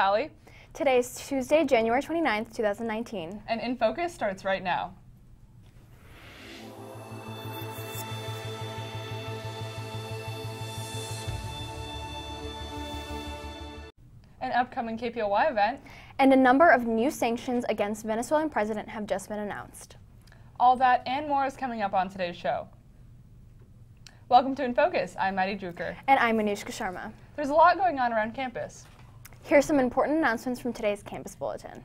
Pally. Today is Tuesday, January 29th, 2019. And INFocus starts right now. An upcoming KPLY event. And a number of new sanctions against Venezuelan president have just been announced. All that and more is coming up on today's show. Welcome to INFocus. I'm Maddie Drucker. And I'm Anushka Sharma. There's a lot going on around campus. Here's some important announcements from today's campus bulletin.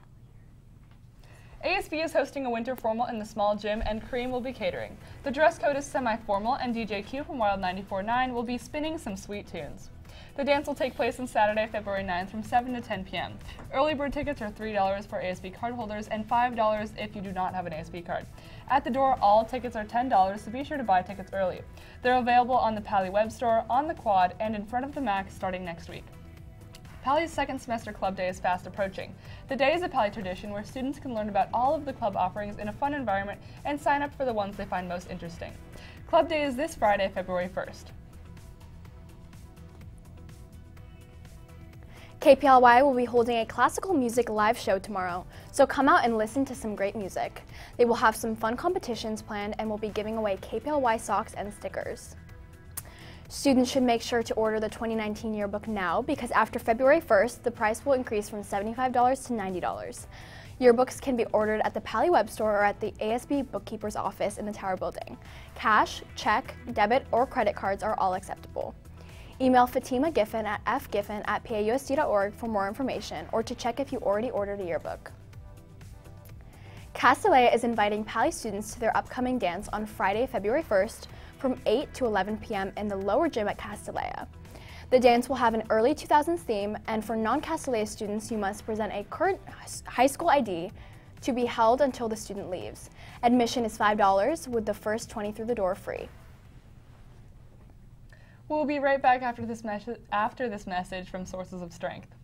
ASB is hosting a winter formal in the small gym, and Cream will be catering. The dress code is semi-formal, and DJ Q from Wild 94.9 will be spinning some sweet tunes. The dance will take place on Saturday, February 9th from 7 to 10 p.m. Early bird tickets are $3 for ASB cardholders and $5 if you do not have an ASB card. At the door, all tickets are $10, so be sure to buy tickets early. They're available on the Pally web store, on the quad, and in front of the MAC starting next week. Pally's second semester club day is fast approaching. The day is a Pally tradition where students can learn about all of the club offerings in a fun environment and sign up for the ones they find most interesting. Club day is this Friday, February 1st. KPLY will be holding a classical music live show tomorrow, so come out and listen to some great music. They will have some fun competitions planned and will be giving away KPLY socks and stickers. Students should make sure to order the 2019 yearbook now because after February 1st, the price will increase from $75 to $90. Yearbooks can be ordered at the Pally web store or at the ASB bookkeeper's office in the Tower building. Cash, check, debit, or credit cards are all acceptable. Email Fatima Giffen at fgiffen@pausd.org for more information or to check if you already ordered a yearbook. Castellea is inviting Pally students to their upcoming dance on Friday, February 1st from 8 to 11 p.m. in the lower gym at Castellea. The dance will have an early 2000s theme, and for non-Castellea students, you must present a current high school ID to be held until the student leaves. Admission is $5, with the first 20 through the door free. We'll be right back after this message from Sources of Strength.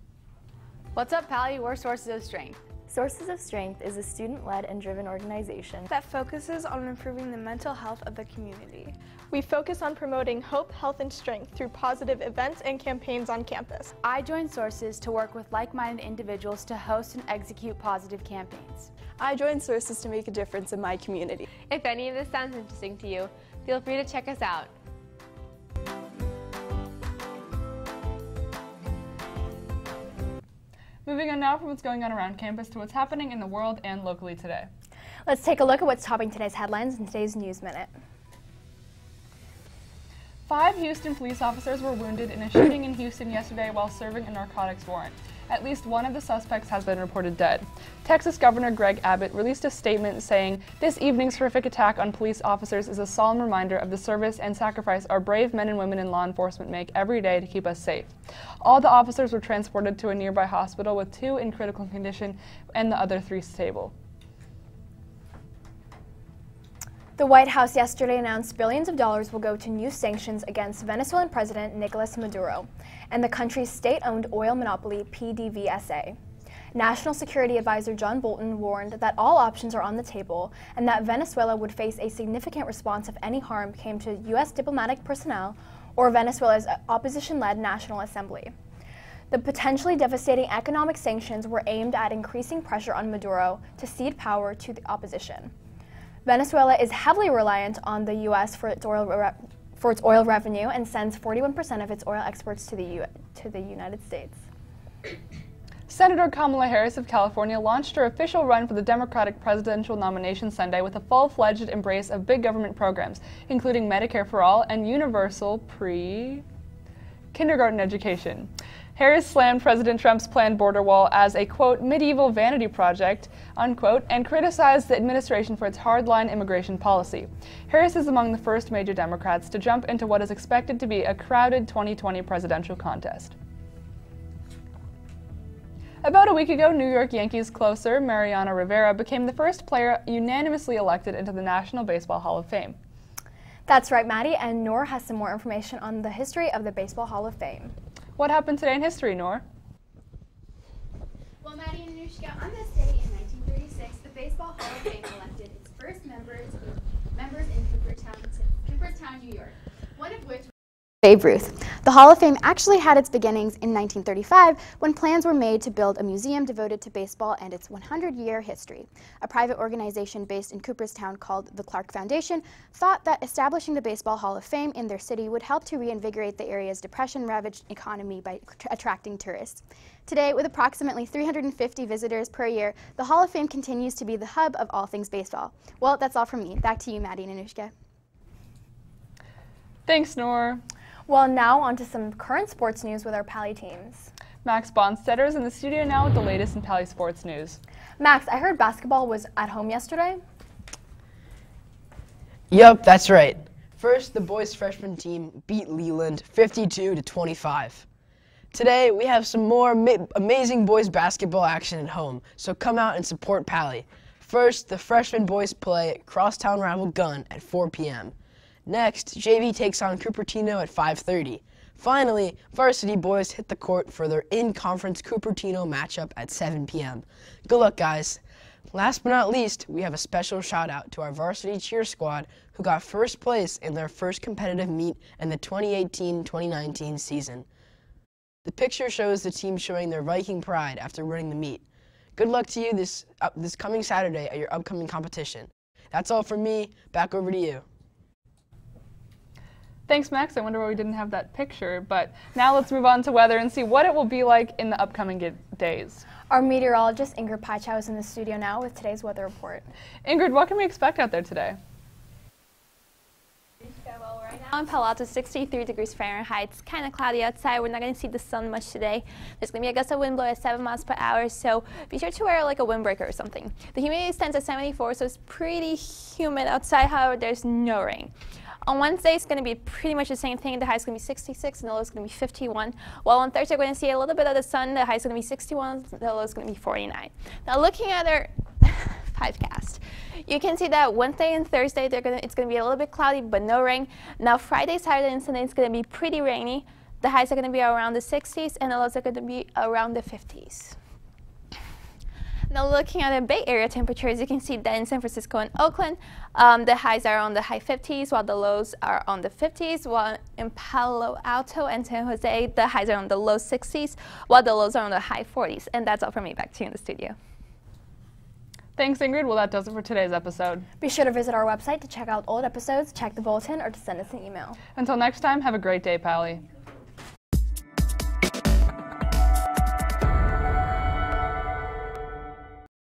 What's up, Pally? We're Sources of Strength. Sources of Strength is a student-led and driven organization that focuses on improving the mental health of the community. We focus on promoting hope, health, and strength through positive events and campaigns on campus. I joined Sources to work with like-minded individuals to host and execute positive campaigns. I joined Sources to make a difference in my community. If any of this sounds interesting to you, feel free to check us out. Moving on now from what's going on around campus to what's happening in the world and locally today. Let's take a look at what's topping today's headlines in today's News Minute. 5 Houston police officers were wounded in a shooting in Houston yesterday while serving a narcotics warrant. At least one of the suspects has been reported dead. Texas Governor Greg Abbott released a statement saying, "This evening's horrific attack on police officers is a solemn reminder of the service and sacrifice our brave men and women in law enforcement make every day to keep us safe." All the officers were transported to a nearby hospital, with 2 in critical condition and the other 3 stable. The White House yesterday announced billions of dollars will go to new sanctions against Venezuelan President Nicolas Maduro and the country's state-owned oil monopoly PDVSA. National Security Advisor John Bolton warned that all options are on the table and that Venezuela would face a significant response if any harm came to U.S. diplomatic personnel or Venezuela's opposition-led National Assembly. The potentially devastating economic sanctions were aimed at increasing pressure on Maduro to cede power to the opposition. Venezuela is heavily reliant on the U.S. for its oil revenue and sends 41% of its oil exports to the United States. Senator Kamala Harris of California launched her official run for the Democratic presidential nomination Sunday with a full-fledged embrace of big government programs, including Medicare for All and universal pre-kindergarten education. Harris slammed President Trump's planned border wall as a, quote, medieval vanity project, unquote, and criticized the administration for its hardline immigration policy. Harris is among the first major Democrats to jump into what is expected to be a crowded 2020 presidential contest. About a week ago, New York Yankees closer Mariano Rivera became the first player unanimously elected into the National Baseball Hall of Fame. That's right, Maddie, and Noor has some more information on the history of the Baseball Hall of Fame. What happened today in history, Noor? Well, Maddie and Anushka, on this day in 1936, the Baseball Hall of Fame elected its first members in Cooperstown, New York, one of which Babe Ruth. The Hall of Fame actually had its beginnings in 1935 when plans were made to build a museum devoted to baseball and its 100-year history. A private organization based in Cooperstown called the Clark Foundation thought that establishing the Baseball Hall of Fame in their city would help to reinvigorate the area's depression-ravaged economy by attracting tourists. Today, with approximately 350 visitors per year, the Hall of Fame continues to be the hub of all things baseball. Well, that's all from me. Back to you, Maddie and Anushka. Thanks, Noor. Well, now on to some current sports news with our Pally teams. Max Bonstetter is in the studio now with the latest in Pally sports news. Max, I heard basketball was at home yesterday. Yup, that's right. First, the boys' freshman team beat Leland 52-25. Today, we have some more amazing boys basketball action at home, so come out and support Pally. First, the freshman boys play crosstown rival Gunn at 4 p.m. Next, JV takes on Cupertino at 5:30. Finally, varsity boys hit the court for their in-conference Cupertino matchup at 7 p.m. Good luck, guys. Last but not least, we have a special shout out to our varsity cheer squad who got first place in their first competitive meet in the 2018-2019 season. The picture shows the team showing their Viking pride after winning the meet. Good luck to you this coming Saturday at your upcoming competition. That's all from me. Back over to you. Thanks, Max. I wonder why we didn't have that picture, but now let's move on to weather and see what it will be like in the upcoming days. Our meteorologist Ingrid Pychow is in the studio now with today's weather report. Ingrid, what can we expect out there today? Well, right now in Palo Alto, 63 degrees Fahrenheit. It's kind of cloudy outside. We're not going to see the sun much today. There's going to be a gust of wind blow at 7 miles per hour, so be sure to wear like a windbreaker or something. The humidity stands at 74, so it's pretty humid outside. However, there's no rain. On Wednesday, it's going to be pretty much the same thing. The high is going to be 66 and the low is going to be 51. While on Thursday, we're going to see a little bit of the sun. The high is going to be 61, the low is going to be 49. Now, looking at our podcast, you can see that Wednesday and Thursday, it's going to be a little bit cloudy, but no rain. Now, Friday, Saturday, and Sunday, it's going to be pretty rainy. The highs are going to be around the 60s, and the lows are going to be around the 50s. Now looking at the Bay Area temperatures, you can see that in San Francisco and Oakland, the highs are on the high 50s while the lows are on the 50s, while in Palo Alto and San Jose, the highs are on the low 60s while the lows are on the high 40s. And that's all from me. Back to you in the studio. Thanks, Ingrid. Well, that does it for today's episode. Be sure to visit our website to check out old episodes, check the bulletin, or to send us an email. Until next time, have a great day, Pally.